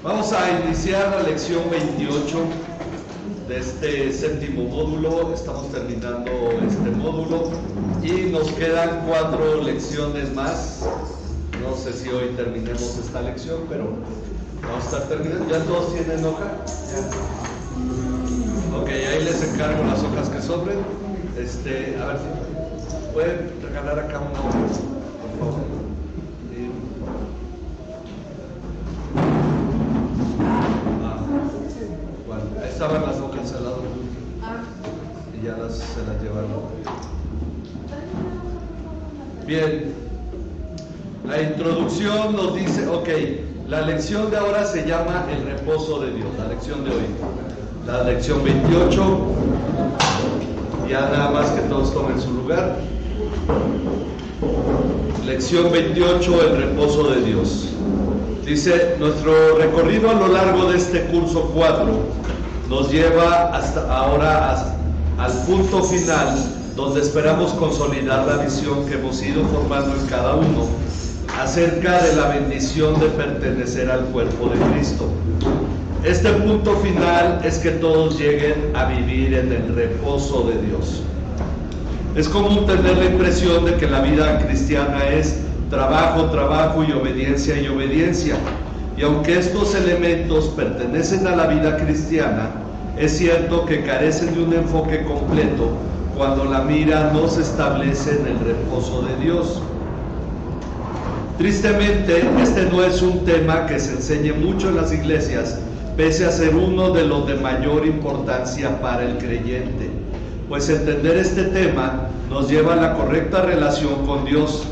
Vamos a iniciar la lección 28 de este séptimo módulo. Estamos terminando este módulo y nos quedan 4 lecciones más. No sé si hoy terminemos esta lección, pero vamos a estar terminando. ¿Ya todos tienen hoja? Ok, ahí les encargo las hojas que sobren. A ver si pueden regalar acá una hoja, por favor. Ahí estaban las hojas al lado y ya se las llevaron. Bien, la introducción nos dice, la lección de ahora se llama el reposo de Dios, la lección de hoy, la lección 28. Ya nada más que todos tomen su lugar. Lección 28, el reposo de Dios. Dice, nuestro recorrido a lo largo de este curso 4 nos lleva hasta ahora al punto final, donde esperamos consolidar la visión que hemos ido formando en cada uno acerca de la bendición de pertenecer al cuerpo de Cristo. Este punto final es que todos lleguen a vivir en el reposo de Dios. Es común tener la impresión de que la vida cristiana es trabajo, trabajo y obediencia y obediencia. Y aunque estos elementos pertenecen a la vida cristiana, es cierto que carecen de un enfoque completo cuando la mira no se establece en el reposo de Dios. Tristemente, este no es un tema que se enseñe mucho en las iglesias, pese a ser uno de los de mayor importancia para el creyente, pues entender este tema nos lleva a la correcta relación con Dios.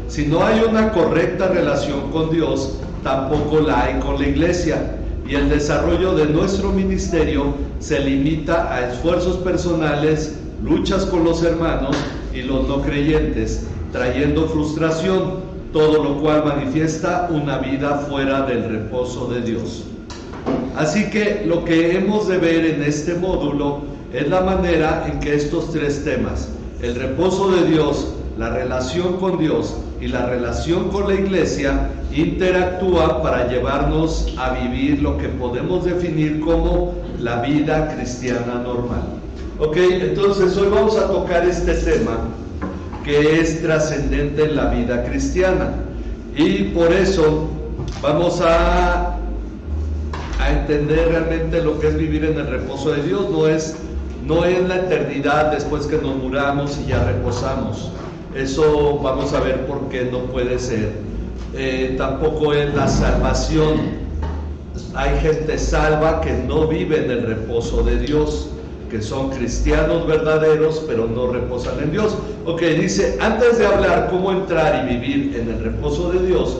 Si no hay una correcta relación con Dios, tampoco la hay con la iglesia, y el desarrollo de nuestro ministerio se limita a esfuerzos personales, luchas con los hermanos y los no creyentes, trayendo frustración, todo lo cual manifiesta una vida fuera del reposo de Dios. Así que lo que hemos de ver en este módulo es la manera en que estos 3 temas, el reposo de Dios, la relación con Dios y la relación con la iglesia, interactúan para llevarnos a vivir lo que podemos definir como la vida cristiana normal. Entonces hoy vamos a tocar este tema que es trascendente en la vida cristiana, y por eso vamos a entender realmente lo que es vivir en el reposo de Dios. No es la eternidad después que nos muramos y ya reposamos. Eso vamos a ver por qué no puede ser. Tampoco es la salvación. Hay gente salva que no vive en el reposo de Dios, que son cristianos verdaderos, pero no reposan en Dios. Dice, antes de hablar cómo entrar y vivir en el reposo de Dios,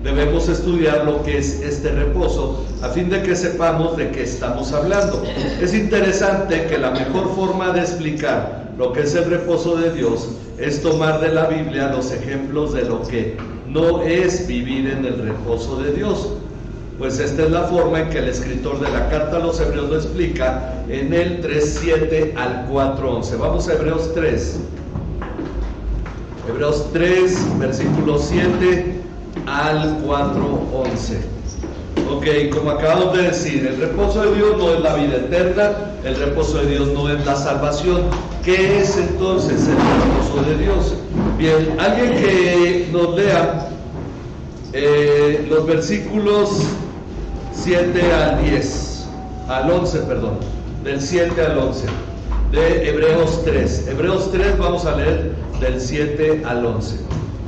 debemos estudiar lo que es este reposo, a fin de que sepamos de qué estamos hablando. Es interesante que la mejor forma de explicar lo que es el reposo de Dios es tomar de la Biblia los ejemplos de lo que no es vivir en el reposo de Dios. Pues esta es la forma en que el escritor de la carta a los Hebreos lo explica en el 3:7 al 4:11. Vamos a Hebreos 3. Hebreos 3, versículo 7 al 4:11. Como acabamos de decir, el reposo de Dios no es la vida eterna, el reposo de Dios no es la salvación. ¿Qué es entonces el reposo de Dios? Bien, alguien que nos lea los versículos 7 al 10, al 11, del 7 al 11, de Hebreos 3. Hebreos 3 vamos a leer del 7 al 11.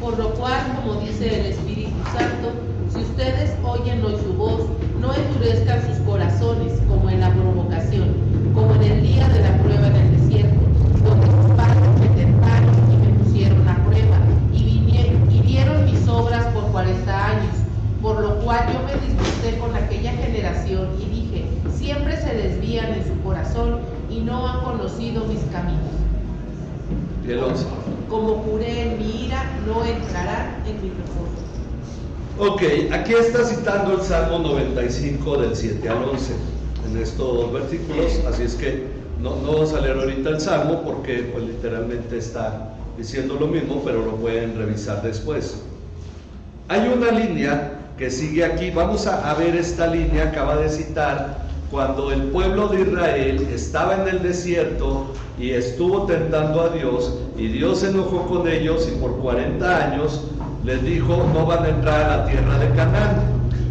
Por lo cual, como dice el Espíritu Santo, si ustedes oyen hoy su voz, no endurezcan sus corazones como en la provocación, como en el día de la prueba en el desierto, donde sus padres me tentaron y me pusieron a prueba, y vieron mis obras por 40 años. Por lo cual yo me disgusté con aquella generación y dije, siempre se desvían en su corazón y no han conocido mis caminos. Y el 11. Como juré en mi ira, no entrarán en mi reposo. Aquí está citando el Salmo 95 del 7 al 11 en estos 2 versículos, así es que no vamos a leer ahorita el Salmo porque pues literalmente está diciendo lo mismo, pero lo pueden revisar después. Hay una línea que sigue aquí. Vamos a ver esta línea, acaba de citar, cuando el pueblo de Israel estaba en el desierto y estuvo tentando a Dios, y Dios se enojó con ellos y por 40 años les dijo: no van a entrar a la tierra de Canaán.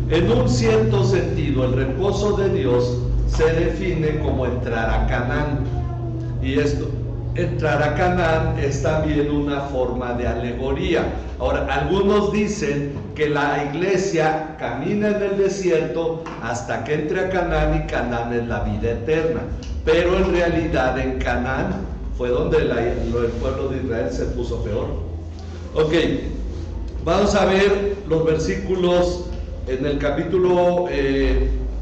En un cierto sentido, el reposo de Dios se define como entrar a Canaán. Y esto, entrar a Canaán, es también una forma de alegoría. Ahora, algunos dicen que la iglesia camina en el desierto hasta que entre a Canaán, y Canaán es la vida eterna. Pero en realidad en Canaán fue donde el pueblo de Israel se puso peor. Ok, vamos a ver los versículos en el capítulo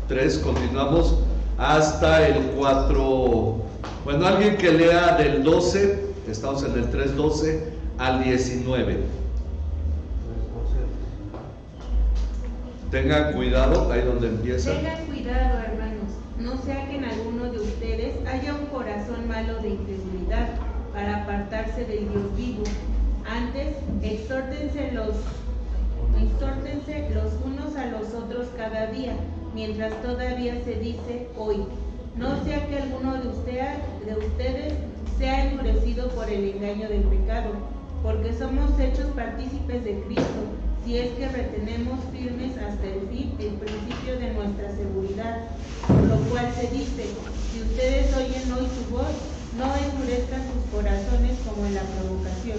3, continuamos hasta el 4. Bueno, alguien que lea del 12, estamos en el 3:12 al 19. Tengan cuidado, ahí donde empieza. Tengan cuidado, hermanos, no sea que en alguno de ustedes haya un corazón malo de incredulidad para apartarse del Dios vivo. Antes, exhórtense los unos a los otros cada día, mientras todavía se dice hoy. No sea que alguno de ustedes sea endurecido por el engaño del pecado, porque somos hechos partícipes de Cristo, si es que retenemos firmes hasta el fin el principio de nuestra seguridad. Por lo cual se dice: si ustedes oyen hoy su voz, no endurezcan sus corazones como en la provocación.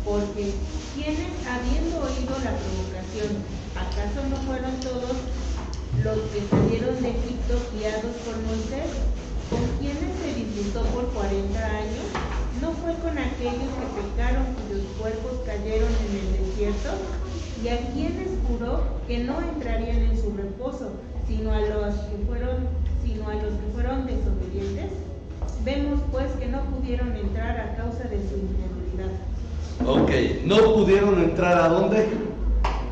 Porque, ¿quiénes, habiendo oído la provocación, acaso no fueron todos los que salieron de Egipto guiados por Moisés? ¿Con quienes se disputó por 40 años? ¿No fue con aquellos que pecaron, cuyos cuerpos cayeron en el desierto? ¿Y a quienes juró que no entrarían en su reposo, sino a los que fueron desobedientes? Vemos pues que no pudieron entrar a causa de su incredulidad. Ok, no pudieron entrar ¿a dónde?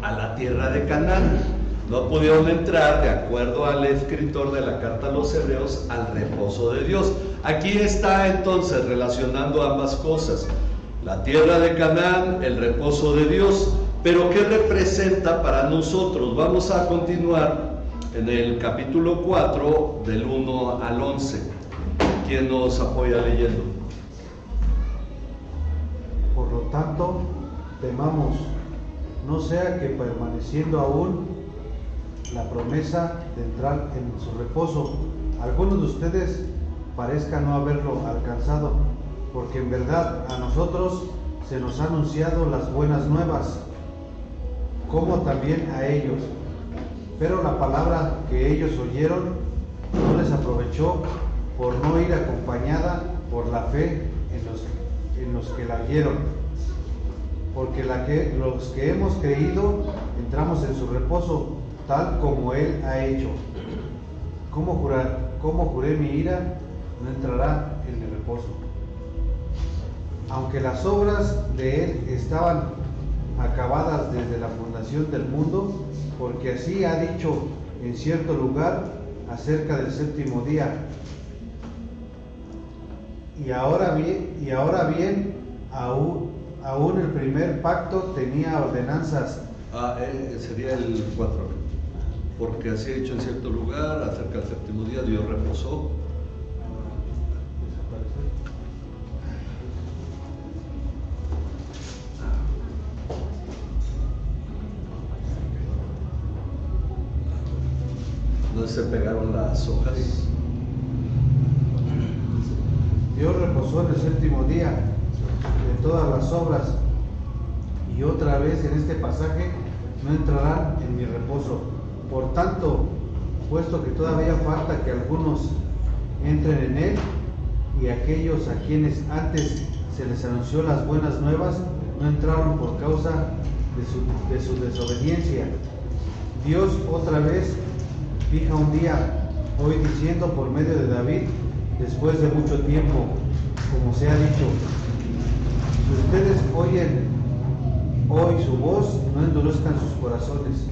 A la tierra de Canaán. No pudieron entrar, de acuerdo al escritor de la carta a los Hebreos, al reposo de Dios. Aquí está entonces relacionando ambas cosas: la tierra de Canaán, el reposo de Dios. Pero ¿qué representa para nosotros? Vamos a continuar en el capítulo 4, del 1 al 11. ¿Quién nos apoya leyendo? Por lo tanto, temamos, no sea que permaneciendo aún la promesa de entrar en su reposo, algunos de ustedes parezca no haberlo alcanzado, porque en verdad a nosotros se nos han anunciado las buenas nuevas, como también a ellos. Pero la palabra que ellos oyeron no les aprovechó, por no ir acompañada por la fe en los que la oyeron. Porque los que hemos creído entramos en su reposo, tal como Él ha hecho. ¿Cómo juré mi ira? No entrará en el reposo. Aunque las obras de Él estaban acabadas desde la fundación del mundo, porque así ha dicho en cierto lugar acerca del séptimo día. Y ahora bien, aún el primer pacto tenía ordenanzas. Sería el 4. Porque así ha dicho en cierto lugar acerca del séptimo día, Dios reposó. ¿No se pegaron las hojas? Dios reposó en el séptimo día de todas las obras, y otra vez en este pasaje: no entrarán en mi reposo. Por tanto, puesto que todavía falta que algunos entren en él, y aquellos a quienes antes se les anunció las buenas nuevas no entraron por causa de su desobediencia, Dios otra vez fija un día, hoy diciendo por medio de David, después de mucho tiempo, como se ha dicho: si ustedes oyen hoy su voz, no endurezcan sus corazones.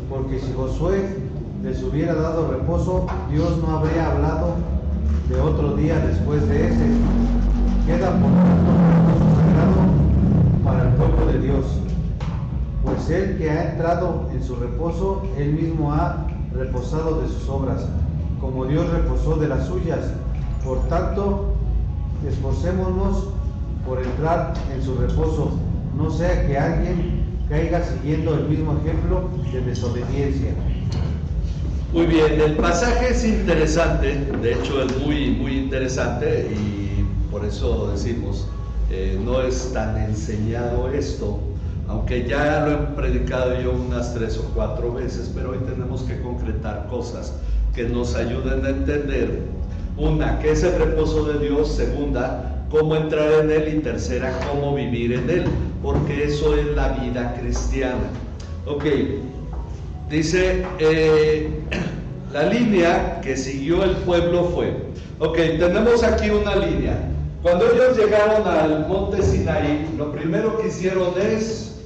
Porque si Josué les hubiera dado reposo, Dios no habría hablado de otro día después de ese. Queda por tanto un reposo sagrado para el pueblo de Dios. Pues el que ha entrado en su reposo, él mismo ha reposado de sus obras, como Dios reposó de las suyas. Por tanto, esforcémonos por entrar en su reposo, no sea que alguien caiga siguiendo el mismo ejemplo de desobediencia. Muy bien, el pasaje es interesante, de hecho es muy interesante, y por eso decimos, no es tan enseñado esto, aunque ya lo he predicado yo unas 3 o 4 veces, pero hoy tenemos que concretar cosas que nos ayuden a entender, una, qué es el reposo de Dios; segunda, cómo entrar en él; y tercera, cómo vivir en él, porque eso es la vida cristiana. Ok, dice, la línea que siguió el pueblo fue, ok, tenemos aquí una línea. Cuando ellos llegaron al monte Sinaí, lo primero que hicieron es,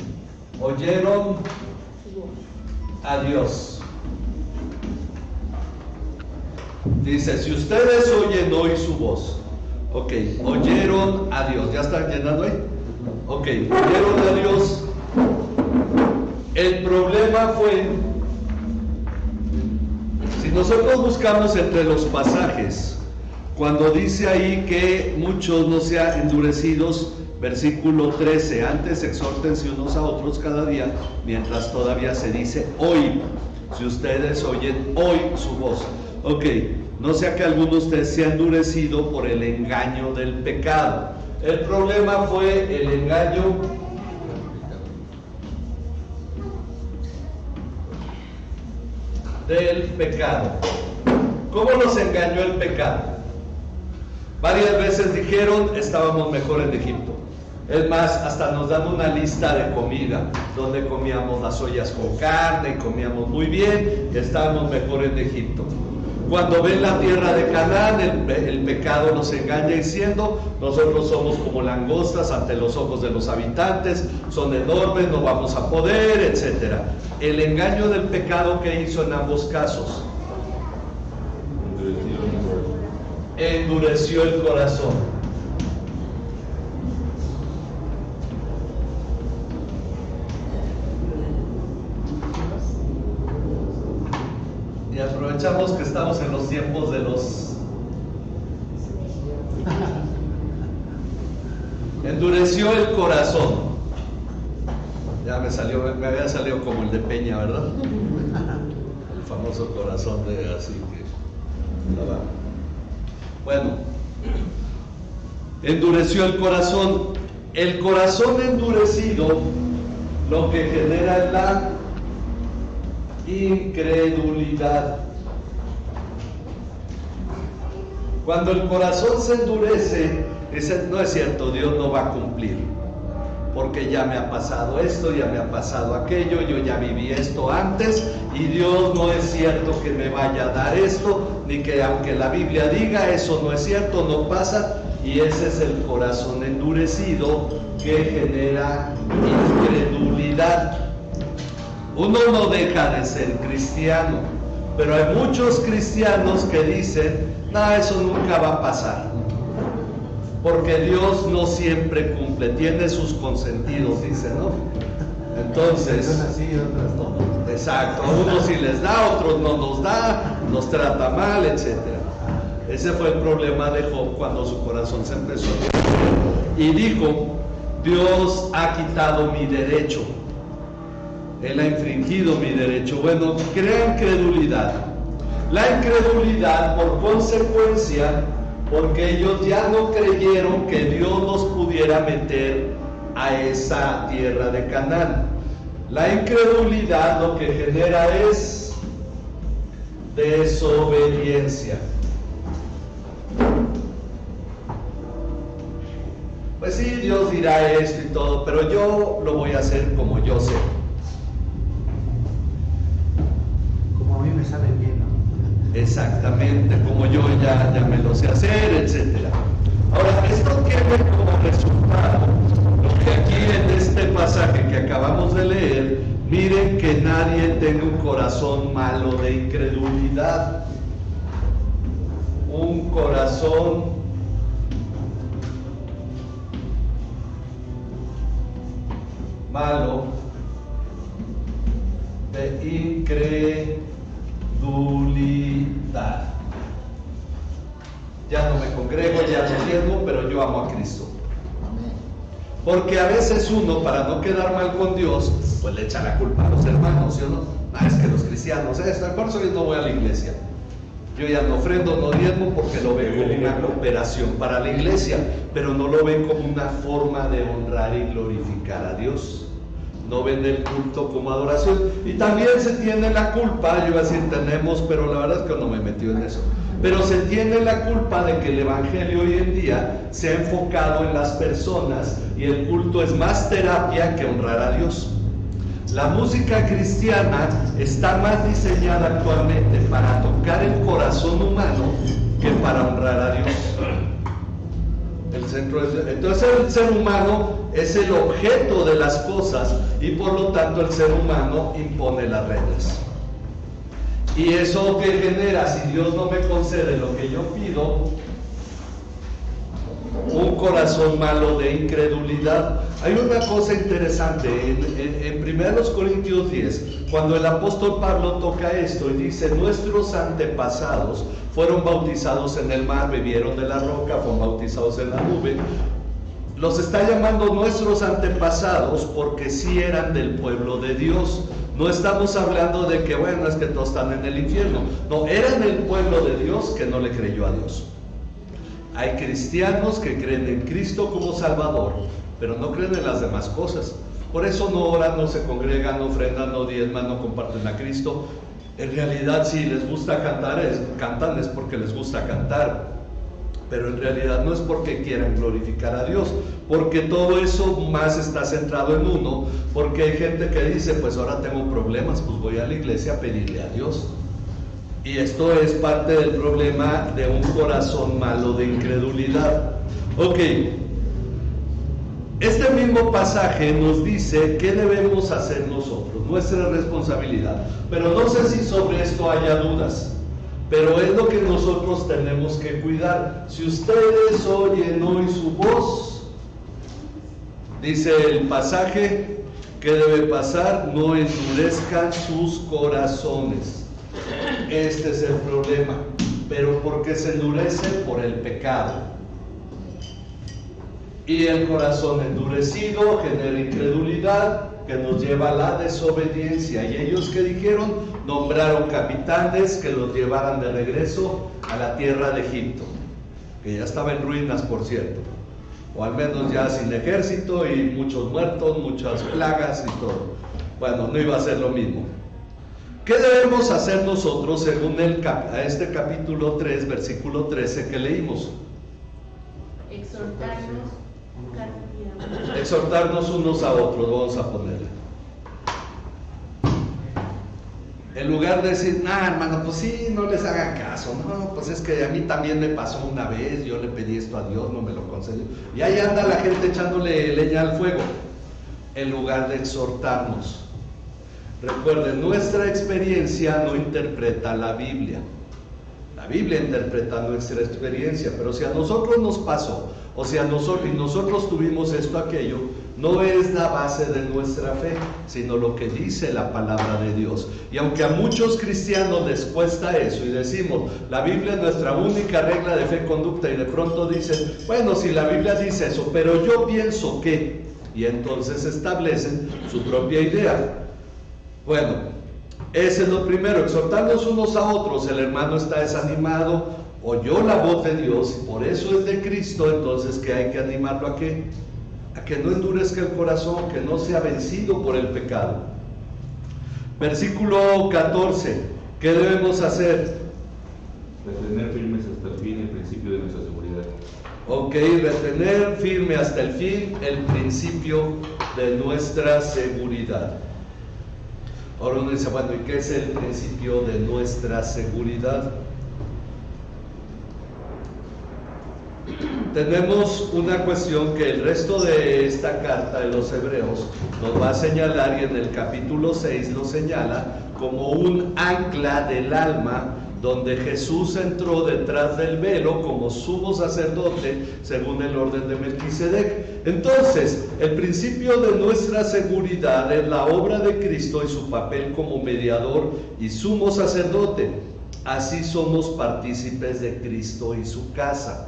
oyeron a Dios. Dice, si ustedes oyen hoy su voz, ok, oyeron a Dios. ¿Ya están llenando ahí? Ok, oyeron a Dios. El problema fue, si nosotros buscamos entre los pasajes, cuando dice ahí que muchos no sean endurecidos, versículo 13, antes exhórtense unos a otros cada día, mientras todavía se dice hoy, si ustedes oyen hoy su voz. Ok, no sea que alguno de ustedes sea endurecido por el engaño del pecado. El problema fue el engaño del pecado. ¿Cómo nos engañó el pecado? Varias veces dijeron, estábamos mejor en Egipto. Es más, hasta nos dan una lista de comida, donde comíamos las ollas con carne y comíamos muy bien, estábamos mejor en Egipto. Cuando ven la tierra de Canaán, el pecado nos engaña diciendo, nosotros somos como langostas ante los ojos de los habitantes, son enormes, no vamos a poder, etc. El engaño del pecado que hizo en ambos casos, endureció el corazón. Y aprovechamos que estamos en los tiempos de los... Endureció el corazón. Ya me había salido como el de Peña, ¿verdad? El famoso corazón de así que... Bueno, endureció el corazón. El corazón endurecido lo que genera es la incredulidad. Cuando el corazón se endurece, no es cierto, Dios no va a cumplir, porque ya me ha pasado esto, ya me ha pasado aquello, yo ya viví esto antes, y Dios no es cierto que me vaya a dar esto, ni que aunque la Biblia diga, eso no es cierto, no pasa. Y ese es el corazón endurecido que genera incredulidad. Uno no deja de ser cristiano, pero hay muchos cristianos que dicen, no, eso nunca va a pasar, porque Dios no siempre cumple, tiene sus consentidos, dice, ¿no? Entonces, exacto, a unos sí les da, a otros no nos da, nos trata mal, etc. Ese fue el problema de Job cuando su corazón se empezó a endurecer. Y dijo, Dios ha quitado mi derecho. Él ha infringido mi derecho. Bueno, crea incredulidad. La incredulidad, por consecuencia, porque ellos ya no creyeron que Dios los pudiera meter a esa tierra de Canaán. La incredulidad lo que genera es desobediencia. Pues sí, Dios dirá esto y todo, pero yo lo voy a hacer como yo sé. Como a mí me sale bien, ¿no? Exactamente, como yo ya me lo sé hacer, etc. Ahora, esto tiene como resultado lo que aquí en este pasaje que acabamos de leer, miren que nadie tenga un corazón malo de incredulidad, un corazón malo de incredulidad. Ya no me congrego, ya no diezmo, pero yo amo a Cristo. Porque a veces uno, para no quedar mal con Dios, pues le echa la culpa a los hermanos, ¿sí o no? Es que los cristianos, por eso yo no voy a la iglesia. Yo ya no ofrendo, no diezmo, porque lo veo como una cooperación para la iglesia, pero no lo ven como una forma de honrar y glorificar a Dios. No ven el culto como adoración. Y también se tiene la culpa, yo iba a decir tenemos, pero la verdad es que no me metió en eso. Pero se tiene la culpa de que el evangelio hoy en día se ha enfocado en las personas y el culto es más terapia que honrar a Dios. La música cristiana está más diseñada actualmente para tocar el corazón humano que para honrar a Dios. Entonces el ser humano es el objeto de las cosas y por lo tanto el ser humano impone las reglas. Y eso que genera, si Dios no me concede lo que yo pido, un corazón malo de incredulidad. Hay una cosa interesante en 1 Corintios 10, cuando el apóstol Pablo toca esto y dice: nuestros antepasados fueron bautizados en el mar, bebieron de la roca, fueron bautizados en la nube. Los está llamando nuestros antepasados porque sí eran del pueblo de Dios. No estamos hablando de que, bueno, es que todos están en el infierno. No, eran el pueblo de Dios que no le creyó a Dios. Hay cristianos que creen en Cristo como Salvador, pero no creen en las demás cosas. Por eso no oran, no se congregan, no ofrendan, no diezman, no comparten a Cristo. En realidad, si les gusta cantar, cantan es porque les gusta cantar. Pero en realidad no es porque quieran glorificar a Dios, porque todo eso más está centrado en uno, porque hay gente que dice: pues ahora tengo problemas, pues voy a la iglesia a pedirle a Dios. Y esto es parte del problema de un corazón malo de incredulidad. Ok, este mismo pasaje nos dice qué debemos hacer nosotros, nuestra responsabilidad. Pero no sé si sobre esto haya dudas, pero es lo que nosotros tenemos que cuidar. Si ustedes oyen hoy su voz, dice el pasaje, ¿qué debe pasar? No endurezcan sus corazones. Este es el problema. Pero ¿por qué se endurece? Por el pecado. Y el corazón endurecido genera incredulidad, que nos lleva a la desobediencia. Y ellos, que dijeron, nombraron capitanes que los llevaran de regreso a la tierra de Egipto, que ya estaba en ruinas, por cierto, o al menos ya sin ejército y muchos muertos, muchas plagas y todo. Bueno, no iba a ser lo mismo. ¿Qué debemos hacer nosotros según este capítulo 3, versículo 13 que leímos? Exhortarnos unos a otros, vamos a ponerle. En lugar de decir: hermano, pues sí, no les hagan caso. No, pues es que a mí también me pasó una vez, yo le pedí esto a Dios, no me lo concedió. Y ahí anda la gente echándole leña al fuego. En lugar de exhortarnos. Recuerden, nuestra experiencia no interpreta la Biblia. La Biblia interpreta nuestra experiencia, pero si a nosotros nos pasó, o si a nosotros tuvimos esto, aquello, no es la base de nuestra fe, sino lo que dice la palabra de Dios. Y aunque a muchos cristianos les cuesta eso y decimos: la Biblia es nuestra única regla de fe y conducta, y de pronto dicen: bueno, si la Biblia dice eso, pero yo pienso que, y entonces establecen su propia idea. Bueno, ese es lo primero, exhortarnos unos a otros. El hermano está desanimado, oyó la voz de Dios y por eso es de Cristo. Entonces, ¿qué hay que animarlo a qué? A que no endurezca el corazón, que no sea vencido por el pecado. Versículo 14, ¿qué debemos hacer? Retener firmes hasta el fin el principio de nuestra seguridad. Ok, retener firme hasta el fin el principio de nuestra seguridad. Ahora uno dice: bueno, ¿y qué es el principio de nuestra seguridad? Tenemos una cuestión que el resto de esta carta de los Hebreos nos va a señalar, y en el capítulo 6 lo señala como un ancla del alma donde Jesús entró detrás del velo como sumo sacerdote según el orden de Melquisedec. Entonces, el principio de nuestra seguridad es la obra de Cristo y su papel como mediador y sumo sacerdote. Así somos partícipes de Cristo y su casa.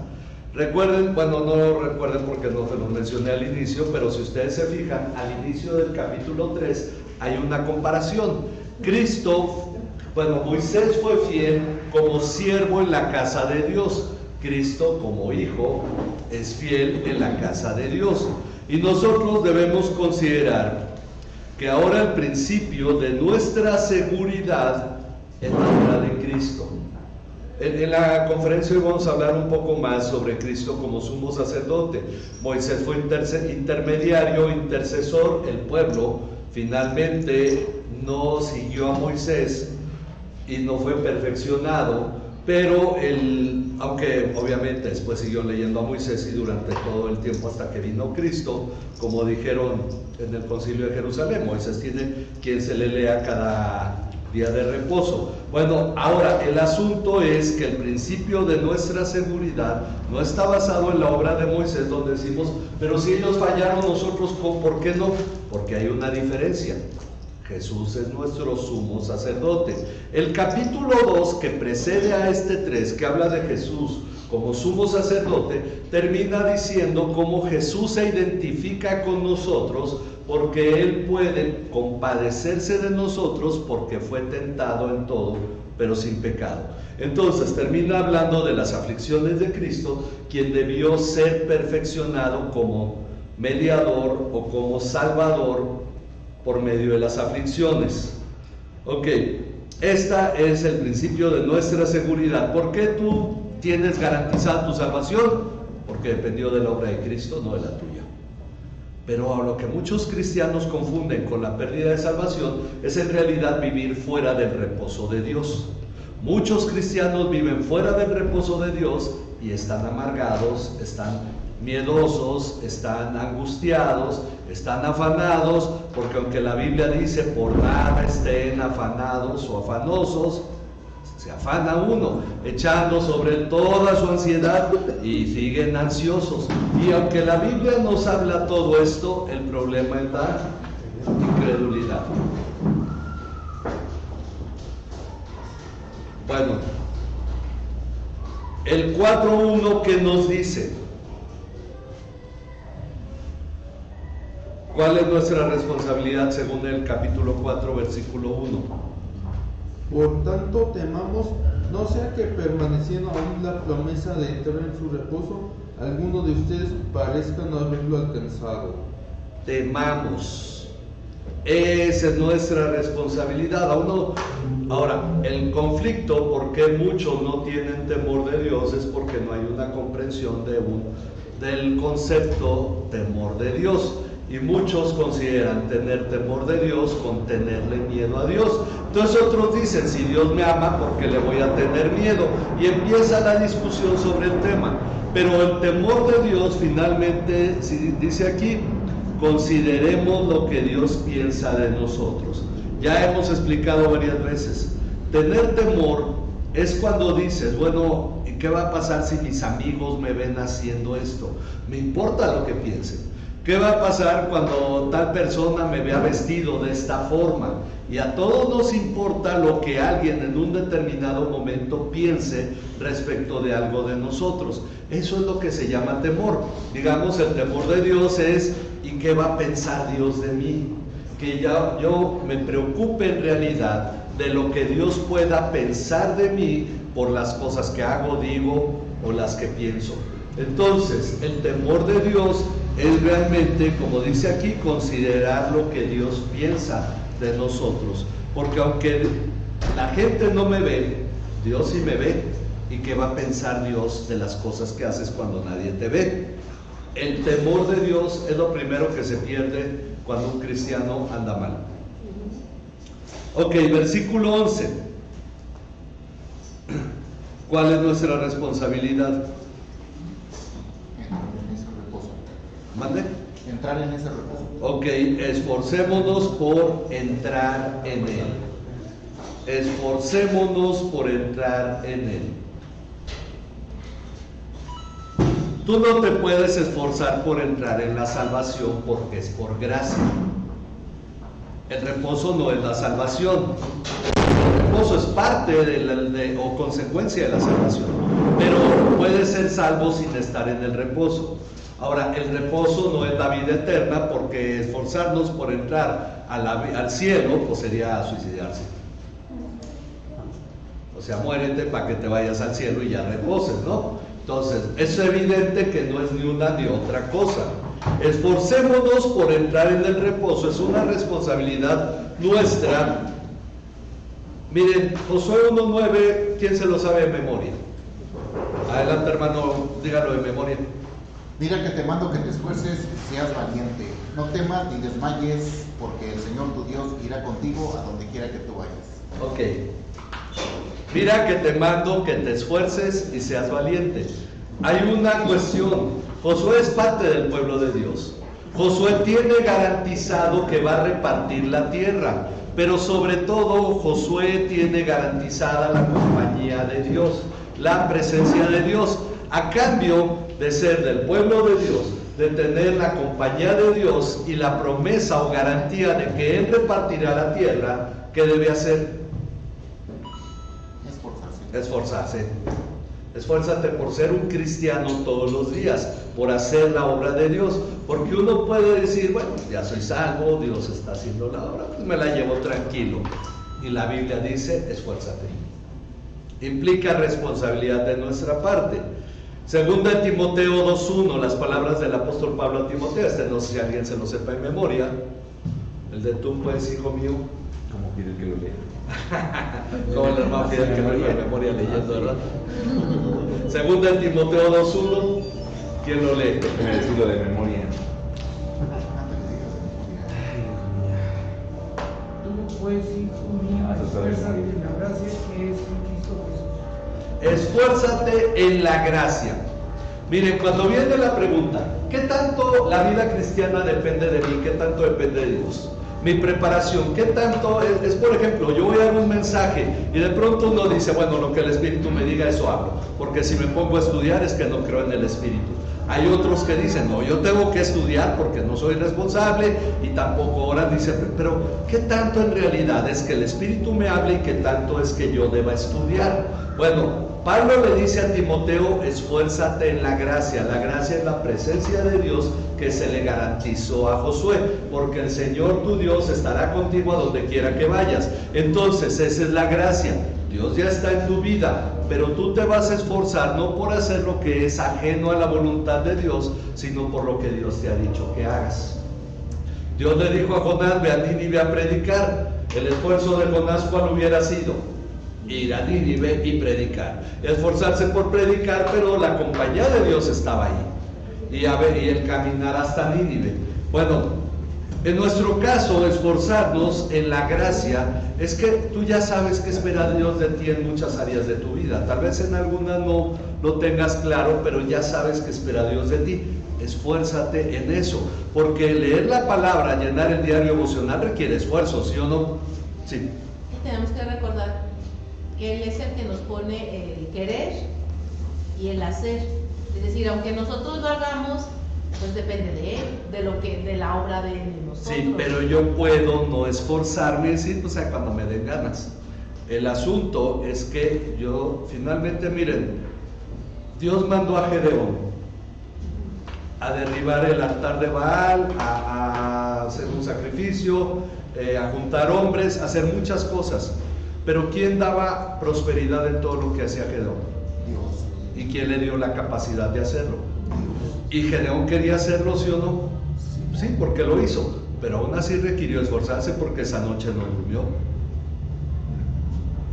Recuerden, bueno, no lo recuerden porque no se lo mencioné al inicio, pero si ustedes se fijan, al inicio del capítulo 3 hay una comparación. Cristo, bueno, Moisés fue fiel como siervo en la casa de Dios. Cristo, como hijo, es fiel en la casa de Dios. Y nosotros debemos considerar que ahora el principio de nuestra seguridad es la obra de Cristo. En la conferencia hoy vamos a hablar un poco más sobre Cristo como sumo sacerdote. Moisés fue intermediario, intercesor. El pueblo finalmente no siguió a Moisés y no fue perfeccionado, pero aunque obviamente después siguió leyendo a Moisés y durante todo el tiempo hasta que vino Cristo, como dijeron en el concilio de Jerusalén, Moisés tiene quien se le lea cada día de reposo. Bueno, ahora el asunto es que el principio de nuestra seguridad no está basado en la obra de Moisés, donde decimos, pero si ellos fallaron, nosotros, ¿por qué no? Porque hay una diferencia. Jesús es nuestro sumo sacerdote. El capítulo 2, que precede a este 3, que habla de Jesús como sumo sacerdote, termina diciendo cómo Jesús se identifica con nosotros porque Él puede compadecerse de nosotros porque fue tentado en todo, pero sin pecado. Entonces termina hablando de las aflicciones de Cristo, quien debió ser perfeccionado como mediador o como salvador por medio de las aflicciones. Ok, esta es el principio de nuestra seguridad. ¿Por qué tú tienes garantizada tu salvación? Porque dependió de la obra de Cristo, no de la tuya. Pero a lo que muchos cristianos confunden con la pérdida de salvación es en realidad vivir fuera del reposo de Dios. Muchos cristianos viven fuera del reposo de Dios y están amargados, están miedosos, están angustiados, están afanados, porque aunque la Biblia dice por nada estén afanados o afanosos, se afana uno, echando sobre él toda su ansiedad y siguen ansiosos. Y aunque la Biblia nos habla todo esto, el problema es la incredulidad. Bueno, el 4.1 que nos dice, ¿cuál es nuestra responsabilidad según el capítulo 4, versículo 1? Por tanto, temamos, no sea que permaneciendo aún la promesa de entrar en su reposo, alguno de ustedes parezca no haberlo alcanzado. Temamos. Esa es nuestra responsabilidad. Ahora, el conflicto, ¿por qué muchos no tienen temor de Dios? Es porque no hay una comprensión del concepto temor de Dios. Y muchos consideran tener temor de Dios con tenerle miedo a Dios. Entonces otros dicen, si Dios me ama, ¿por qué le voy a tener miedo? Y empieza la discusión sobre el tema. Pero el temor de Dios finalmente, dice aquí, consideremos lo que Dios piensa de nosotros. Ya hemos explicado varias veces. Tener temor es cuando dices, bueno, ¿y qué va a pasar si mis amigos me ven haciendo esto? Me importa lo que piensen. ¿Qué va a pasar cuando tal persona me vea vestido de esta forma? Y a todos nos importa lo que alguien en un determinado momento piense respecto de algo de nosotros. Eso es lo que se llama temor. Digamos, el temor de Dios es, ¿y qué va a pensar Dios de mí? Que yo me preocupe en realidad de lo que Dios pueda pensar de mí por las cosas que hago, digo o las que pienso. Entonces, el temor de Dios es realmente, como dice aquí, considerar lo que Dios piensa de nosotros. Porque aunque la gente no me ve, Dios sí me ve. ¿Y qué va a pensar Dios de las cosas que haces cuando nadie te ve? El temor de Dios es lo primero que se pierde cuando un cristiano anda mal. Ok, versículo 11. ¿Cuál es nuestra responsabilidad? ¿Mande? Entrar en ese reposo. Ok, esforcémonos por entrar en él. esforcémonos por entrar en él. Tú no te puedes esforzar por entrar en la salvación porque es por gracia. El reposo no es la salvación. El reposo es parte o consecuencia de la salvación, pero puedes ser salvo sin estar en el reposo. Ahora, el reposo no es la vida eterna, porque esforzarnos por entrar al cielo pues sería suicidarse. O sea, muérete para que te vayas al cielo y ya reposes, ¿no? Entonces, es evidente que no es ni una ni otra cosa. Esforcémonos por entrar en el reposo, es una responsabilidad nuestra. Miren, Josué 1:9, ¿quién se lo sabe de memoria? Adelante, hermano, dígalo de memoria. Mira que te mando que te esfuerces, seas valiente, no temas ni desmayes, porque el Señor tu Dios irá contigo a donde quiera que tú vayas. Ok. Mira que te mando que te esfuerces y seas valiente. Hay una cuestión. Josué es parte del pueblo de Dios. Josué tiene garantizado que va a repartir la tierra, pero sobre todo Josué tiene garantizada la compañía de Dios, la presencia de Dios, a cambio de ser del pueblo de Dios, de tener la compañía de Dios y la promesa o garantía de que Él repartirá la tierra. ¿Qué debe hacer? Esforzarse. Esfuérzate por ser un cristiano todos los días, por hacer la obra de Dios, porque uno puede decir, bueno, ya soy salvo, Dios está haciendo la obra, pues me la llevo tranquilo. Y la Biblia dice, esfuérzate. Implica responsabilidad de nuestra parte. Segunda de Timoteo 2:1, las palabras del apóstol Pablo a Timoteo, no sé si alguien se lo sepa en memoria. El de tú, pues, hijo mío. ¿Cómo quiere que lo lea? Como el hermano Fidel que no iba en memoria leyendo, ¿verdad? Segunda de Timoteo 2:1, ¿quién lo lee? Me decirlo de memoria. Tú pues, hijo mío, esfuérzate en la gracia que es en Cristo Jesús. Esfuérzate en la gracia. Miren, cuando viene la pregunta, ¿qué tanto la vida cristiana depende de mí? ¿Qué tanto depende de Dios? Mi preparación, ¿qué tanto es? Por ejemplo, yo voy a dar un mensaje y de pronto uno dice, bueno, lo que el Espíritu me diga, eso hablo, porque si me pongo a estudiar es que no creo en el Espíritu. Hay otros que dicen, no, yo tengo que estudiar porque no soy responsable, y tampoco oran, dicen, pero ¿qué tanto en realidad es que el Espíritu me hable y qué tanto es que yo deba estudiar? Bueno, Pablo le dice a Timoteo, esfuérzate en la gracia. La gracia es la presencia de Dios que se le garantizó a Josué, porque el Señor tu Dios estará contigo a donde quiera que vayas. Entonces, esa es la gracia. Dios ya está en tu vida, pero tú te vas a esforzar no por hacer lo que es ajeno a la voluntad de Dios, sino por lo que Dios te ha dicho que hagas. Dios le dijo a Jonás, ve a Nínive a predicar. El esfuerzo de Jonás, ¿cuál hubiera sido? Ir a Nínive y predicar. Esforzarse por predicar, pero la compañía de Dios estaba ahí. Y el caminar hasta Nínive. Bueno, en nuestro caso, esforzarnos en la gracia es que tú ya sabes qué espera Dios de ti en muchas áreas de tu vida. Tal vez en algunas no lo tengas claro, pero ya sabes qué espera Dios de ti. Esfuérzate en eso, porque leer la palabra, llenar el diario emocional requiere esfuerzo, ¿sí o no? Sí. Y tenemos que recordar que Él es el que nos pone el querer y el hacer. Es decir, aunque nosotros lo hagamos, pues depende de Él, de la obra de Él en nosotros. Sí, pero yo puedo no esforzarme, sí, o sea, cuando me den ganas. El asunto es que yo, finalmente, miren, Dios mandó a Gedeón a derribar el altar de Baal, a hacer un sacrificio, a juntar hombres, a hacer muchas cosas. Pero ¿quién daba prosperidad en todo lo que hacía Gedeón? Dios. ¿Y quién le dio la capacidad de hacerlo? ¿Y Gedeón quería hacerlo, sí o no? Sí, porque lo hizo, pero aún así requirió esforzarse porque esa noche no durmió.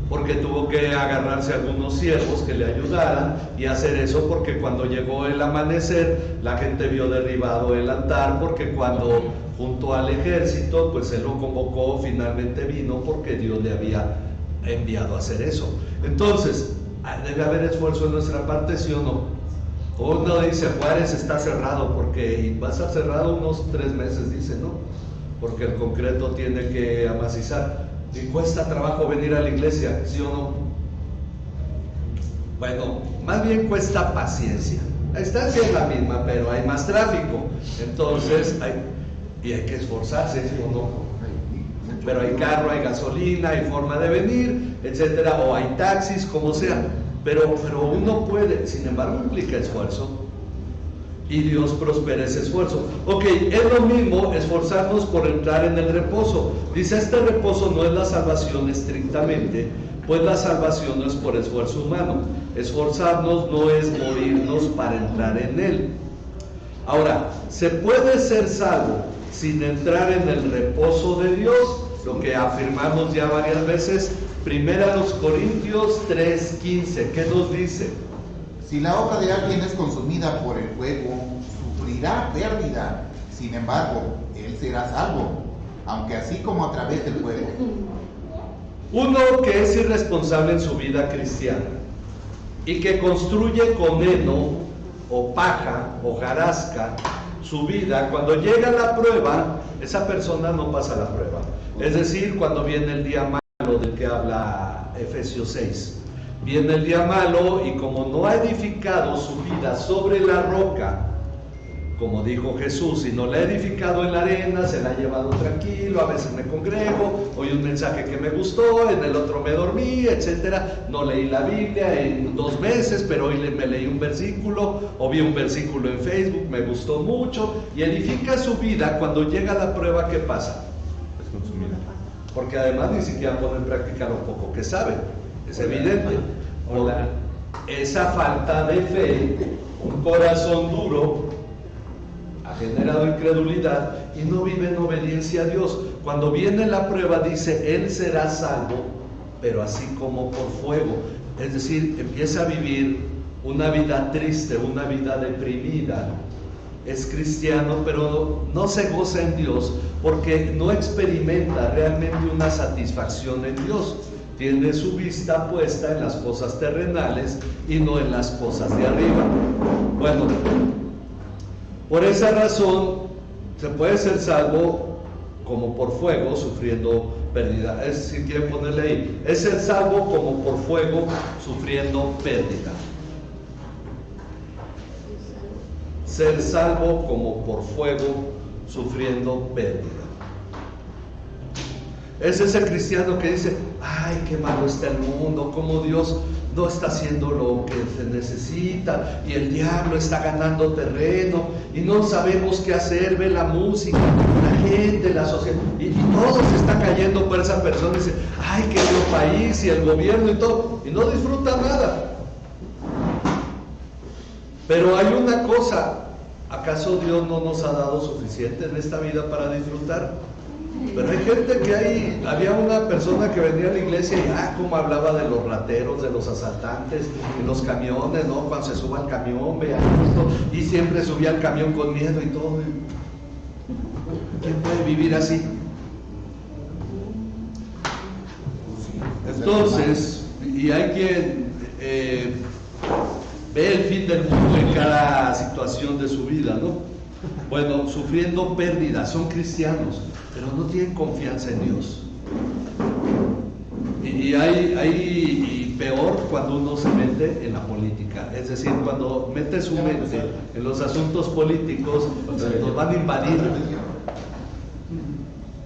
Porque tuvo que agarrarse a algunos siervos que le ayudaran y hacer eso, porque cuando llegó el amanecer la gente vio derribado el altar, porque cuando junto al ejército pues él lo convocó, finalmente vino porque Dios le había enviado a hacer eso. Entonces debe haber esfuerzo en nuestra parte, ¿sí o no? Uno dice, Juárez está cerrado, porque va a estar cerrado unos 3 meses, dice, ¿no? Porque el concreto tiene que amacizar. Y cuesta trabajo venir a la iglesia, ¿sí o no? Bueno, más bien cuesta paciencia. La distancia es la misma, pero hay más tráfico. Entonces, hay que esforzarse, ¿sí o no? Pero hay carro, hay gasolina, hay forma de venir, etcétera, o hay taxis, como sea. Pero uno puede, sin embargo, implica esfuerzo. Y Dios prospera ese esfuerzo. Ok, es lo mismo esforzarnos por entrar en el reposo. Dice, este reposo no es la salvación estrictamente, pues la salvación no es por esfuerzo humano. Esforzarnos no es morirnos para entrar en él. Ahora, ¿se puede ser salvo sin entrar en el reposo de Dios? Lo que afirmamos ya varias veces. 1 Corintios 3:15, ¿qué nos dice? Si la obra de alguien es consumida por el fuego, sufrirá pérdida. Sin embargo, él será salvo, aunque así como a través del fuego. Uno que es irresponsable en su vida cristiana y que construye con heno o paja o hojarasca su vida, cuando llega la prueba, esa persona no pasa la prueba. Es decir, cuando viene el día malo del que habla Efesios 6. Viene el día malo y como no ha edificado su vida sobre la roca, como dijo Jesús, si no la he edificado en la arena, se la ha llevado tranquilo, a veces me congrego, oí un mensaje que me gustó, en el otro me dormí, etcétera, no leí la Biblia en 2 meses, pero hoy me leí un versículo, o vi un versículo en Facebook, me gustó mucho, y edifica su vida. Cuando llega la prueba, ¿qué pasa? Es consumida. Porque además ni siquiera pone en práctica lo poco que sabe, es evidente. Hola. Esa falta de fe, un corazón duro, ha generado incredulidad y no vive en obediencia a Dios. Cuando viene la prueba dice, él será salvo, pero así como por fuego. Es decir, empieza a vivir una vida triste, una vida deprimida. Es cristiano, pero no se goza en Dios porque no experimenta realmente una satisfacción en Dios. Tiene su vista puesta en las cosas terrenales y no en las cosas de arriba. Bueno, por esa razón se puede ser salvo como por fuego, sufriendo pérdida. Si quieren ponerle ahí, es ser salvo como por fuego, sufriendo pérdida. Ser salvo como por fuego, sufriendo pérdida. Es ese cristiano que dice, ay, qué malo está el mundo, cómo Dios no está haciendo lo que se necesita y el diablo está ganando terreno y no sabemos qué hacer. Ve la música, la gente, la sociedad y todo se está cayendo por esa persona y dice, ay, qué buen país y el gobierno y todo, y no disfruta nada. Pero hay una cosa, ¿acaso Dios no nos ha dado suficiente en esta vida para disfrutar? Pero hay gente que había una persona que venía a la iglesia y como hablaba de los rateros, de los asaltantes, de los camiones, ¿no? Cuando se suba al camión, vea esto, y siempre subía al camión con miedo y todo. ¿Quién puede vivir así? Entonces, y hay quien ve el fin del mundo en cada situación de su vida, ¿no? Bueno, sufriendo pérdidas, son cristianos, pero no tienen confianza en Dios. Y peor cuando uno se mete en la política, es decir, cuando mete su mente en los asuntos políticos, nos van a invadir.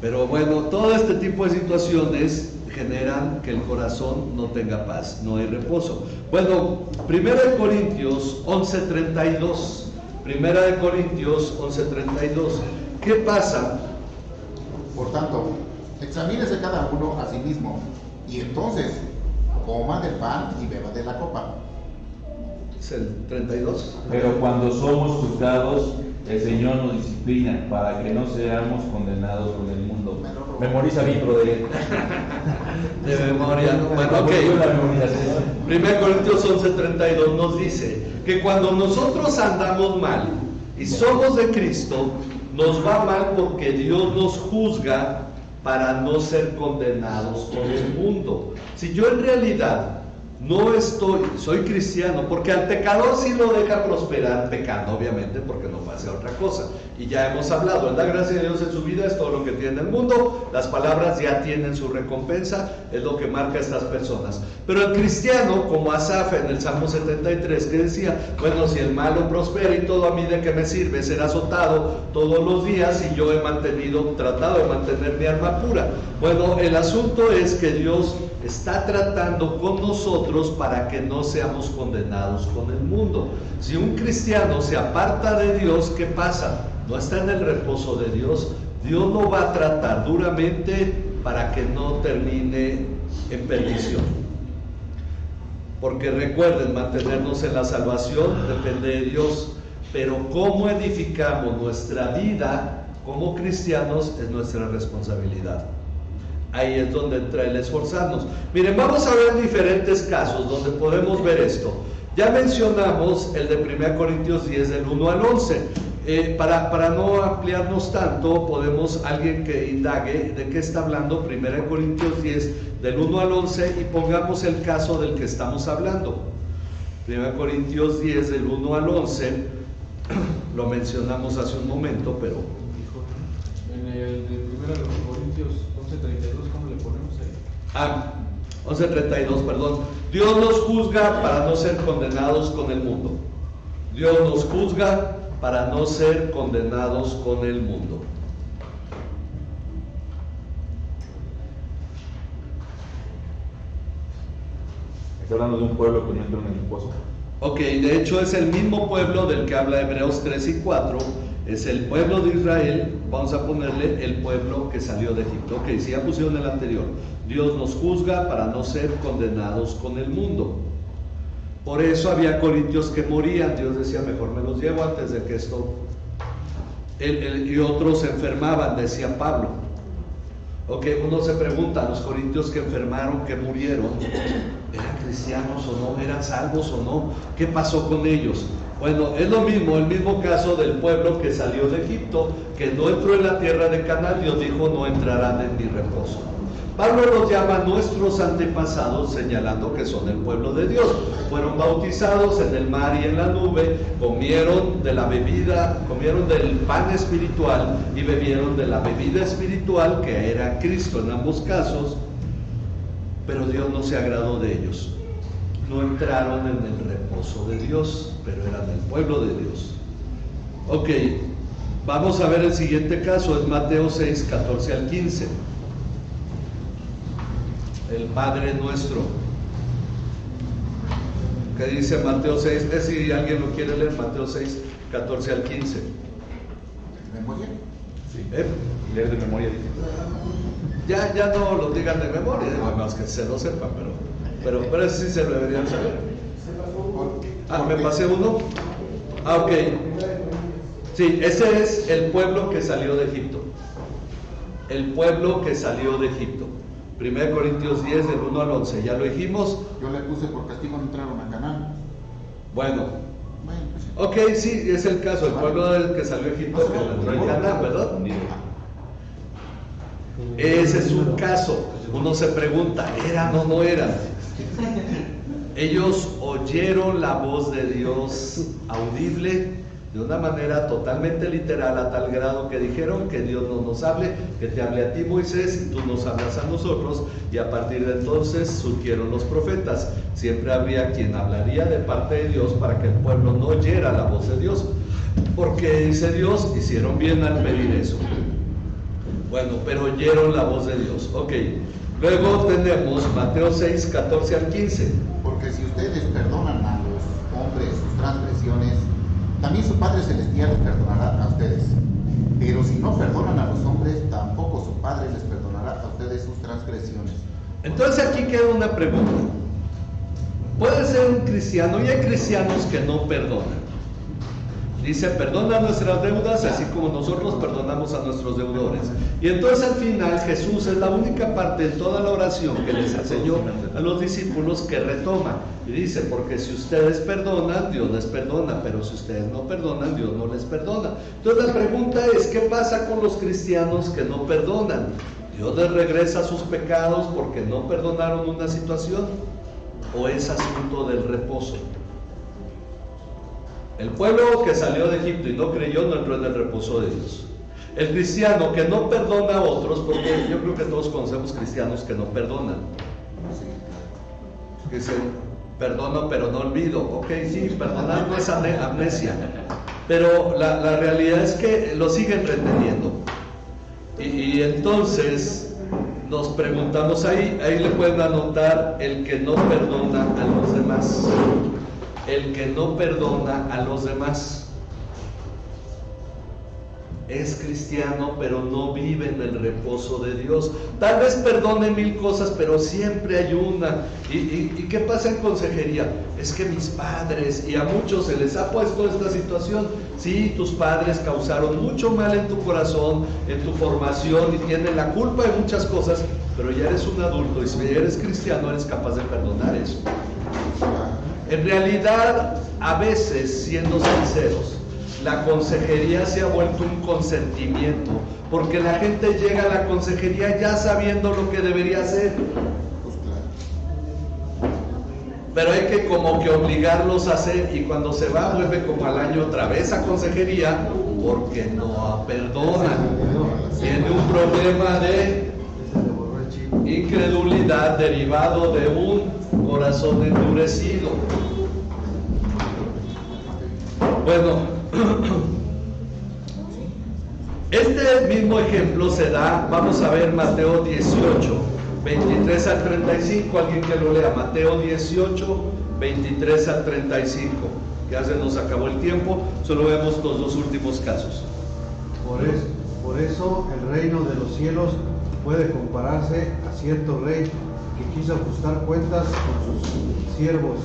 Pero bueno, todo este tipo de situaciones generan que el corazón no tenga paz, no hay reposo. Bueno, 1 Corintios 11:32. 1 Corintios 11:32. ¿Qué pasa? Por tanto, examínese cada uno a sí mismo, y entonces coma del pan y beba de la copa. ¿Es el 32? Pero cuando somos juzgados, el Señor nos disciplina para que no seamos condenados con el mundo. Memoriza bien, brother. De memoria. Bueno, ok. 1 Corintios 11:32 nos dice que cuando nosotros andamos mal y somos de Cristo, nos va mal porque Dios nos juzga para no ser condenados con el mundo. Si yo en realidad soy cristiano, porque al pecador sí lo deja prosperar pecando, obviamente, porque no pasa otra cosa. Y ya hemos hablado, en la gracia de Dios en su vida es todo lo que tiene el mundo, las palabras ya tienen su recompensa, es lo que marca a estas personas. Pero el cristiano, como Asaf en el Salmo 73, que decía, bueno, si el malo prospera y todo, a mí de qué me sirve ser azotado todos los días y yo he tratado de mantener mi alma pura. Bueno, el asunto es que Dios está tratando con nosotros para que no seamos condenados con el mundo. Si un cristiano se aparta de Dios, ¿qué pasa? No está en el reposo de Dios. Dios lo va a tratar duramente para que no termine en perdición. Porque recuerden, mantenernos en la salvación depende de Dios, pero cómo edificamos nuestra vida como cristianos es nuestra responsabilidad. Ahí es donde entra el esforzarnos. Miren, vamos a ver diferentes casos donde podemos ver esto. Ya mencionamos el de 1 Corintios 10 del 1 al 11. Para no ampliarnos tanto, podemos alguien que indague de qué está hablando 1 Corintios 10 del 1 al 11 y pongamos el caso del que estamos hablando. 1 Corintios 10 del 1 al 11, lo mencionamos hace un momento, pero... En el de 1 Corintios 11:32, ¿cómo le ponemos ahí? 11:32, perdón. Dios nos juzga para no ser condenados con el mundo. Dios nos juzga para no ser condenados con el mundo. Está hablando de un pueblo que no entró en el pozo. Ok, de hecho es el mismo pueblo del que habla Hebreos 3 y 4. Es el pueblo de Israel, vamos a ponerle el pueblo que salió de Egipto. Ok, si ya pusieron el anterior. Dios nos juzga para no ser condenados con el mundo. Por eso había corintios que morían. Dios decía, mejor me los llevo antes de que esto... y otros se enfermaban, decía Pablo. Ok, uno se pregunta, los corintios que enfermaron, que murieron, ¿eran cristianos o no? ¿Eran salvos o no? ¿Qué pasó con ellos? Bueno, es lo mismo, el mismo caso del pueblo que salió de Egipto, que no entró en la tierra de Canaán. Dios dijo, no entrarán en mi reposo. Pablo los llama nuestros antepasados, señalando que son el pueblo de Dios. Fueron bautizados en el mar y en la nube, comieron de la bebida, comieron del pan espiritual y bebieron de la bebida espiritual, que era Cristo en ambos casos, pero Dios no se agradó de ellos. No entraron en el reposo de Dios, pero eran el pueblo de Dios. Ok, vamos a ver el siguiente caso, es Mateo 6, 14 al 15. El Padre Nuestro. ¿Qué dice Mateo 6? Si alguien lo quiere leer, Mateo 6, 14 al 15. ¿De memoria? Sí. Leer de memoria, dice. Ya no lo digan de memoria, más que se lo sepan, pero eso sí se lo deberían saber. ¿Me pasé uno? Ok. Sí, ese es el pueblo que salió de Egipto. El pueblo que salió de Egipto. 1 Corintios 10, del 1 al 11, ya lo dijimos. Yo le puse por castigo no entraron a Canaán. Bueno, Pues, ok, sí, es el caso, el pueblo del que salió de Egipto que no entró en Canaán, ¿verdad? Ese es un caso. Uno se pregunta, ¿eran o no eran? Ellos oyeron la voz de Dios audible de una manera totalmente literal, a tal grado que dijeron que Dios no nos hable, que te hable a ti, Moisés, y tú nos hablas a nosotros, y a partir de entonces surgieron los profetas. Siempre habría quien hablaría de parte de Dios para que el pueblo no oyera la voz de Dios, porque dice Dios, hicieron bien al pedir eso. Bueno, pero oyeron la voz de Dios. Ok, luego tenemos Mateo 6, 14 al 15. porque si ustedes perdonan a los hombres sus transgresiones, también su Padre Celestial les perdonará a ustedes. Pero si no perdonan a los hombres, tampoco su Padre les perdonará a ustedes sus transgresiones. Entonces aquí queda una pregunta. Puede ser un cristiano, y hay cristianos que no perdonan. Dice, perdona nuestras deudas, así como nosotros perdonamos a nuestros deudores. Y entonces al final Jesús es la única parte de toda la oración que les enseñó a los discípulos que retoma. Y dice, porque si ustedes perdonan, Dios les perdona, pero si ustedes no perdonan, Dios no les perdona. Entonces la pregunta es, ¿qué pasa con los cristianos que no perdonan? ¿Dios les regresa sus pecados porque no perdonaron una situación? o es asunto del reposo? El pueblo que salió de Egipto y no creyó no entró en el reposo de Dios. El cristiano que no perdona a otros, porque yo creo que todos conocemos cristianos que no perdonan. Que dicen, perdono pero no olvido. Ok, sí, perdonar no es amnesia. Pero la realidad es que lo siguen reteniendo. Y entonces nos preguntamos ahí le pueden anotar el que no perdona a los demás. El que no perdona a los demás. Es cristiano, pero no vive en el reposo de Dios. Tal vez perdone 1000 cosas, pero siempre hay una. ¿Y qué pasa en consejería? Es que mis padres, y a muchos se les ha puesto esta situación. Sí, tus padres causaron mucho mal en tu corazón, en tu formación, y tienen la culpa de muchas cosas, pero ya eres un adulto, y si eres cristiano eres capaz de perdonar eso. En realidad, a veces, siendo sinceros, la consejería se ha vuelto un consentimiento, porque la gente llega a la consejería ya sabiendo lo que debería hacer. Pero hay que como que obligarlos a hacer, y cuando se va vuelve como al año otra vez a consejería, porque no perdonan. Tiene un problema de incredulidad derivado de un corazón endurecido. Bueno, este mismo ejemplo se da, vamos a ver Mateo 18, 23 al 35, alguien que lo lea, Mateo 18, 23 al 35, ya se nos acabó el tiempo, solo vemos los dos últimos casos. Por eso el reino de los cielos puede compararse a cierto rey que quiso ajustar cuentas con sus siervos.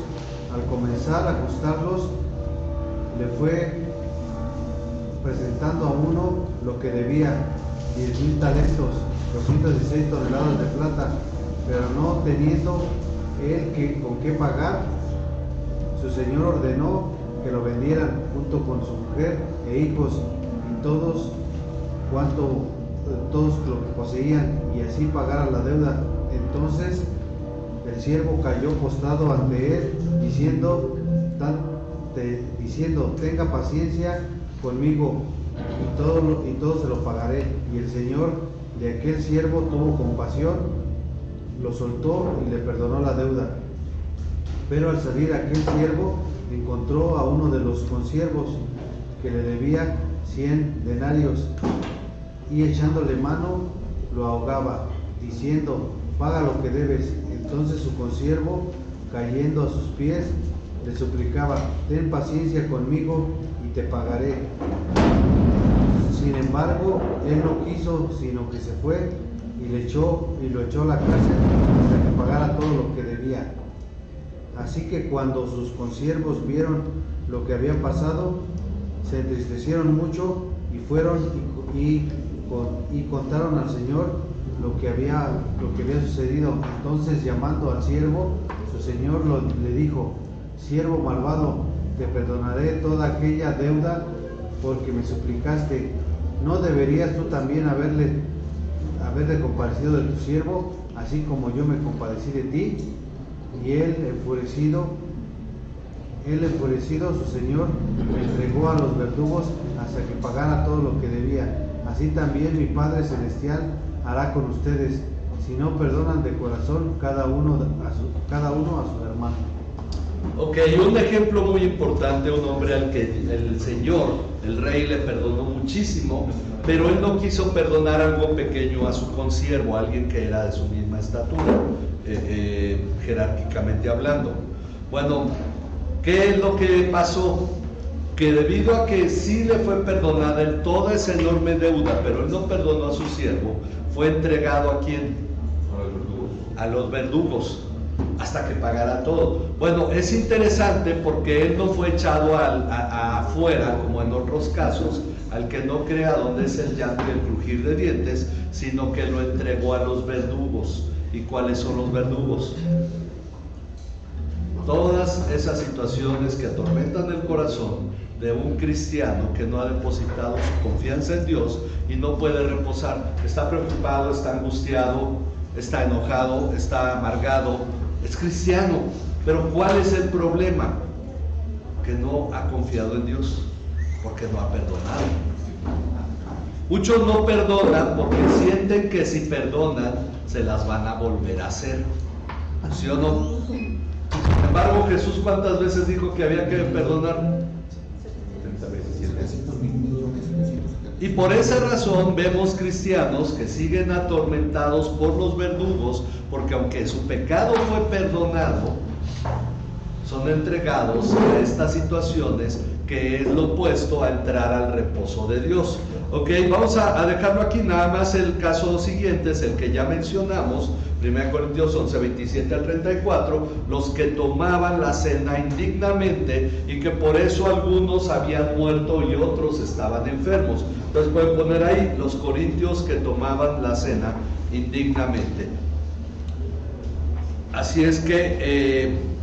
Al comenzar a ajustarlos, le fue presentando a uno lo que debía, 10,000 talentos, 216 toneladas de plata, pero no teniendo él con qué pagar, su señor ordenó que lo vendieran junto con su mujer e hijos y todos lo que poseían, y así pagara la deuda. Entonces el siervo cayó postrado ante él, diciendo, tenga paciencia conmigo y todo se lo pagaré. Y el señor de aquel siervo tuvo compasión, lo soltó y le perdonó la deuda. Pero al salir aquel siervo encontró a uno de los consiervos que le debía 100 denarios, y echándole mano lo ahogaba, diciendo, paga lo que debes. Entonces su consiervo, cayendo a sus pies, le suplicaba, ten paciencia conmigo y te pagaré. Sin embargo, él no quiso, sino que se fue y lo echó a la cárcel hasta que pagara todo lo que debía. Así que cuando sus consiervos vieron lo que había pasado, se entristecieron mucho y fueron y contaron al Señor lo que había sucedido. Entonces, llamando al siervo, su señor le dijo, siervo malvado, te perdonaré toda aquella deuda porque me suplicaste. ¿No deberías tú también haberle compadecido de tu siervo, así como yo me compadecí de ti? Y él enfurecido, su señor, me entregó a los verdugos hasta que pagara todo lo que debía. Así también mi Padre Celestial hará con ustedes, si no perdonan de corazón cada uno a su hermano. Ok, un ejemplo muy importante, un hombre al que el Señor, el rey, le perdonó muchísimo, pero él no quiso perdonar algo pequeño a su consiervo, a alguien que era de su misma estatura, jerárquicamente hablando. Bueno, ¿qué es lo que pasó? Que debido a que sí le fue perdonada toda esa enorme deuda, pero él no perdonó a su siervo, fue entregado ¿a quién? A los verdugos, hasta que pagara todo. Bueno, es interesante porque él no fue echado afuera, como en otros casos, al que no crea donde es el llanto y el crujir de dientes, sino que lo entregó a los verdugos. ¿Y cuáles son los verdugos? Todas esas situaciones que atormentan el corazón de un cristiano que no ha depositado su confianza en Dios y no puede reposar, está preocupado, está angustiado, está enojado, está amargado, es cristiano, pero ¿cuál es el problema? Que no ha confiado en Dios, porque no ha perdonado. Muchos no perdonan porque sienten que si perdonan se las van a volver a hacer, ¿sí o no? Sin embargo, Jesús ¿cuántas veces dijo que había que perdonar? 700 mil millones. Y por esa razón vemos cristianos que siguen atormentados por los verdugos, porque aunque su pecado fue perdonado, son entregados a estas situaciones que es lo opuesto a entrar al reposo de Dios. Ok, vamos a dejarlo aquí. Nada más el caso siguiente es el que ya mencionamos, 1 Corintios 11, 27 al 34, los que tomaban la cena indignamente y que por eso algunos habían muerto y otros estaban enfermos. Entonces pueden poner ahí los corintios que tomaban la cena indignamente. Así es que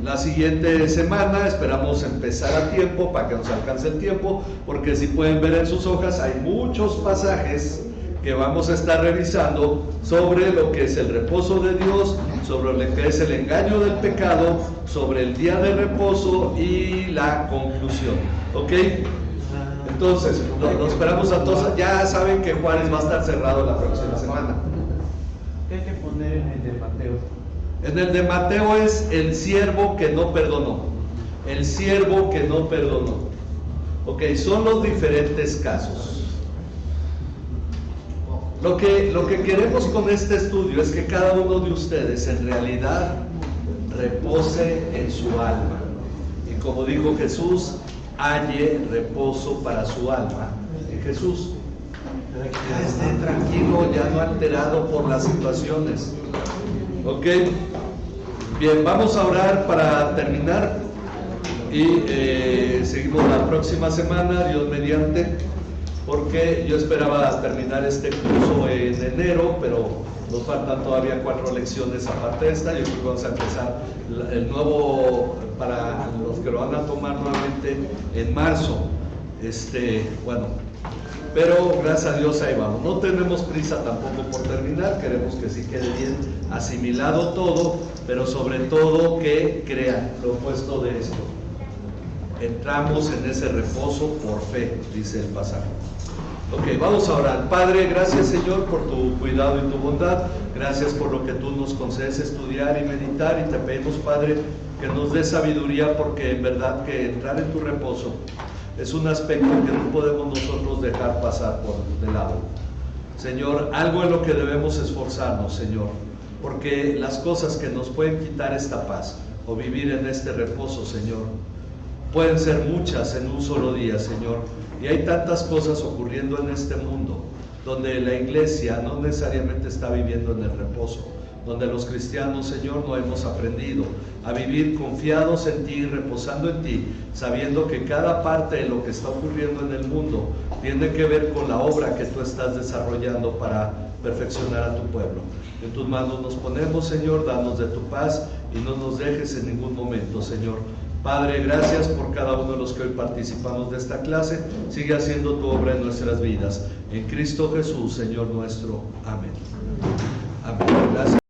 la siguiente semana esperamos empezar a tiempo para que nos alcance el tiempo, porque si pueden ver en sus hojas hay muchos pasajes que vamos a estar revisando sobre lo que es el reposo de Dios, sobre lo que es el engaño del pecado, sobre el día de reposo y la conclusión. ¿Ok? Entonces, lo esperamos a todos. Ya saben que Juárez va a estar cerrado la próxima semana. ¿Qué hay que poner en el de Mateo? En el de Mateo es el siervo que no perdonó. El siervo que no perdonó. Ok, son los diferentes casos. Lo que queremos con este estudio es que cada uno de ustedes en realidad repose en su alma. Y como dijo Jesús, halle reposo para su alma en Jesús. Ya esté tranquilo, ya no alterado por las situaciones. Ok, bien, vamos a orar para terminar y seguimos la próxima semana, Dios mediante, porque yo esperaba terminar este curso en enero, pero nos faltan todavía 4 lecciones aparte de esta. Yo creo que vamos a empezar el nuevo para los que lo van a tomar nuevamente en marzo. Bueno, pero gracias a Dios ahí vamos. No tenemos prisa tampoco por terminar, queremos que sí quede bien asimilado todo, pero sobre todo que crean lo opuesto de esto. Entramos en ese reposo por fe, dice el pasaje. Ok, vamos a orar. Padre, gracias Señor por tu cuidado y tu bondad. Gracias por lo que tú nos concedes estudiar y meditar, y te pedimos, Padre, que nos dé sabiduría, porque en verdad que entrar en tu reposo es un aspecto que no podemos nosotros dejar pasar por de lado. Señor, algo en lo que debemos esforzarnos, Señor, porque las cosas que nos pueden quitar esta paz o vivir en este reposo, Señor, pueden ser muchas en un solo día, Señor. Y hay tantas cosas ocurriendo en este mundo donde la iglesia no necesariamente está viviendo en el reposo, donde los cristianos, Señor, no hemos aprendido a vivir confiados en ti, reposando en ti, sabiendo que cada parte de lo que está ocurriendo en el mundo tiene que ver con la obra que tú estás desarrollando para perfeccionar a tu pueblo. En tus manos nos ponemos, Señor, danos de tu paz y no nos dejes en ningún momento, Señor. Padre, gracias por cada uno de los que hoy participamos de esta clase. Sigue haciendo tu obra en nuestras vidas. En Cristo Jesús, Señor nuestro. Amén. Amén. Gracias.